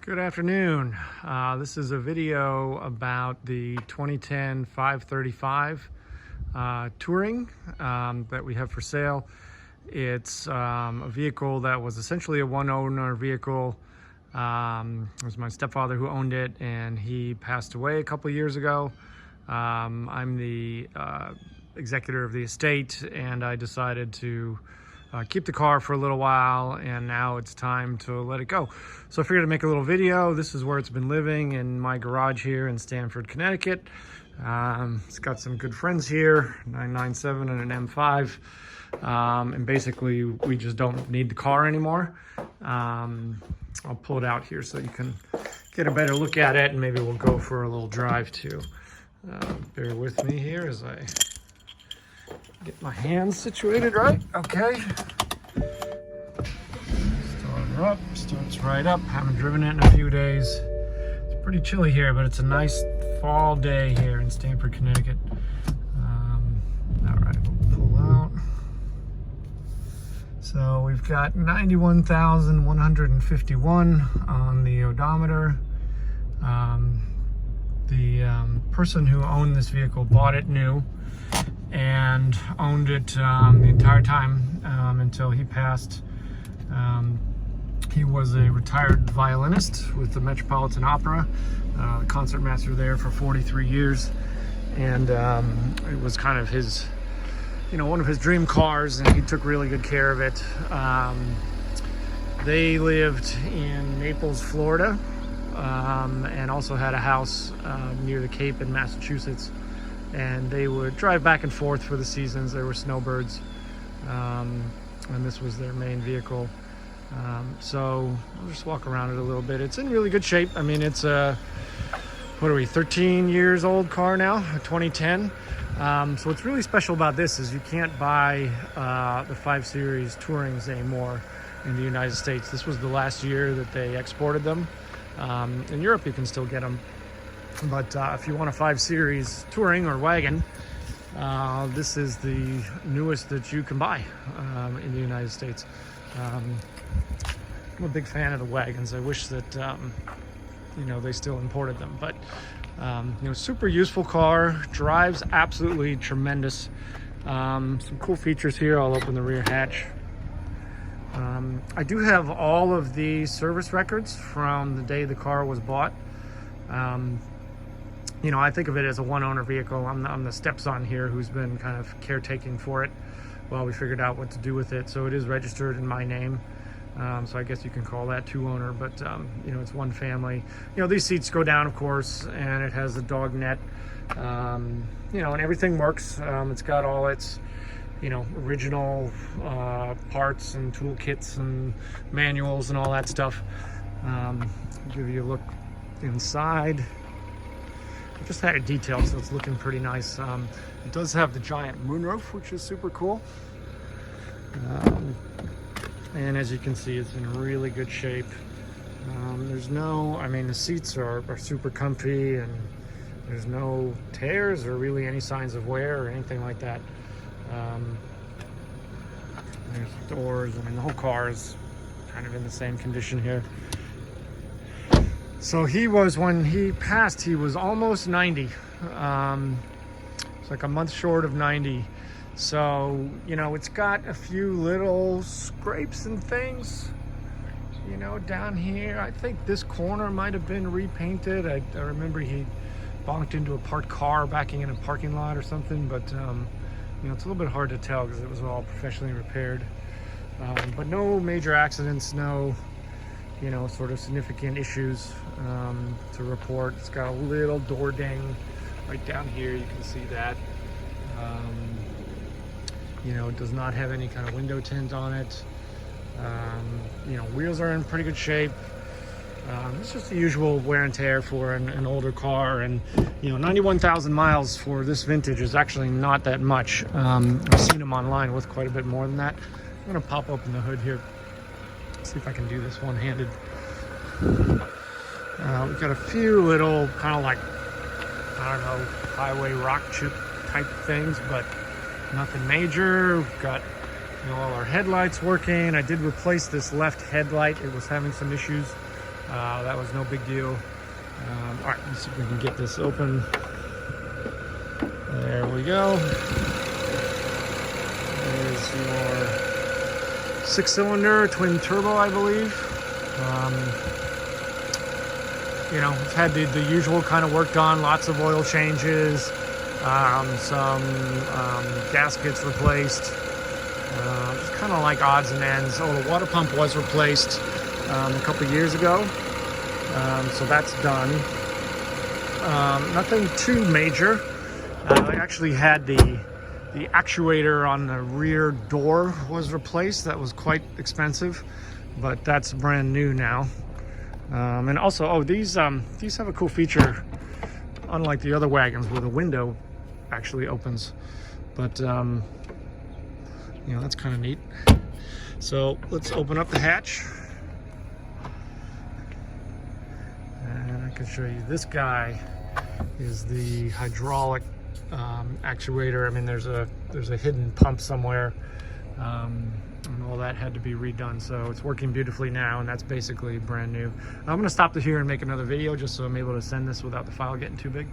Good afternoon. This is a video about the 2010 535 Touring that we have for sale. It's a vehicle that was essentially a one-owner vehicle. It was my stepfather who owned it, and he passed away a couple years ago. I'm the executor of the estate, and I decided to keep the car for a little while, and now it's time to let it go. So I figured I'd make a little video. This is where it's been living, in my garage here in Stamford, Connecticut. It's got some good friends here, 997 and an M5. And basically we just don't need the car anymore. I'll pull it out here so you can get a better look at it, and maybe we'll go for a little drive too. Bear with me here as I get my hands situated right. Okay. Start her up. Starts right up. Haven't driven it in a few days. It's pretty chilly here, but it's a nice fall day here in Stamford, Connecticut. All right, we'll pull out. So we've got 91,151 on the odometer. The person who owned this vehicle bought it new and owned it the entire time until he passed. He was a retired violinist with the Metropolitan Opera, concertmaster there for 43 years, and it was kind of his, one of his dream cars, and he took really good care of it. They lived in Naples, Florida, and also had a house near the Cape in Massachusetts. And they would drive back and forth for the seasons. They were snowbirds, and this was their main vehicle. So I'll just walk around it a little bit. It's in really good shape. I mean, it's a, 13 years old car now, a 2010. So what's really special about this is you can't buy the 5 Series Tourings anymore in the United States. This was the last year that they exported them. In Europe, you can still get them. But if you want a 5 Series Touring or wagon, this is the newest that you can buy in the United States. I'm a big fan of the wagons. I wish that, they still imported them. But, super useful car, drives absolutely tremendous. Some cool features here. I'll open the rear hatch. I do have all of the service records from the day the car was bought. I think of it as a one-owner vehicle. I'm the stepson here who's been kind of caretaking for it while we figured out what to do with it. So it is registered in my name. So I guess you can call that two-owner, but it's one family. These seats go down, of course, and it has a dog net. And everything works. It's got all its, original parts and toolkits and manuals and all that stuff. I'll give you a look inside. I just had it detailed, so it's looking pretty nice. It does have the giant moonroof, which is super cool. And as you can see, it's in really good shape. The seats are super comfy, and there's no tears or really any signs of wear or anything like that. There's the doors. The whole car is kind of in the same condition here. So when he passed, he was almost 90. It's like a month short of 90. So, it's got a few little scrapes and things, down here. I think this corner might have been repainted. I remember he bonked into a parked car backing in a parking lot or something, but, it's a little bit hard to tell because it was all professionally repaired. But no major accidents, no sort of significant issues to report. It's got a little door ding right down here. You can see that. It does not have any kind of window tint on it. Wheels are in pretty good shape. It's just the usual wear and tear for an older car, and 91,000 miles for this vintage is actually not that much. I've seen them online with quite a bit more than that. I'm gonna pop open the hood here. See if I can do this one-handed. We've got a few little kind of like, highway rock chip type things, but nothing major. We've got all our headlights working. I did replace this left headlight. It was having some issues. That was no big deal. All right, let's see if we can get this open. There we go. There's your 6-cylinder twin turbo, I believe. You know, it's had the usual kind of work done, lots of oil changes, some gaskets replaced, just kind of like odds and ends. Oh, the water pump was replaced a couple years ago, so that's done. Nothing too major. I actually had the actuator on the rear door was replaced. That was quite expensive, but that's brand new now. And also, oh, these have a cool feature, unlike the other wagons where the window actually opens. But you know, that's kind of neat. So let's open up the hatch, and I can show you. This guy is the hydraulic actuator. I mean, there's a hidden pump somewhere. And all that had to be redone, so it's working beautifully now, and that's basically brand new. I'm going to stop it here and make another video just so I'm able to send this without the file getting too big.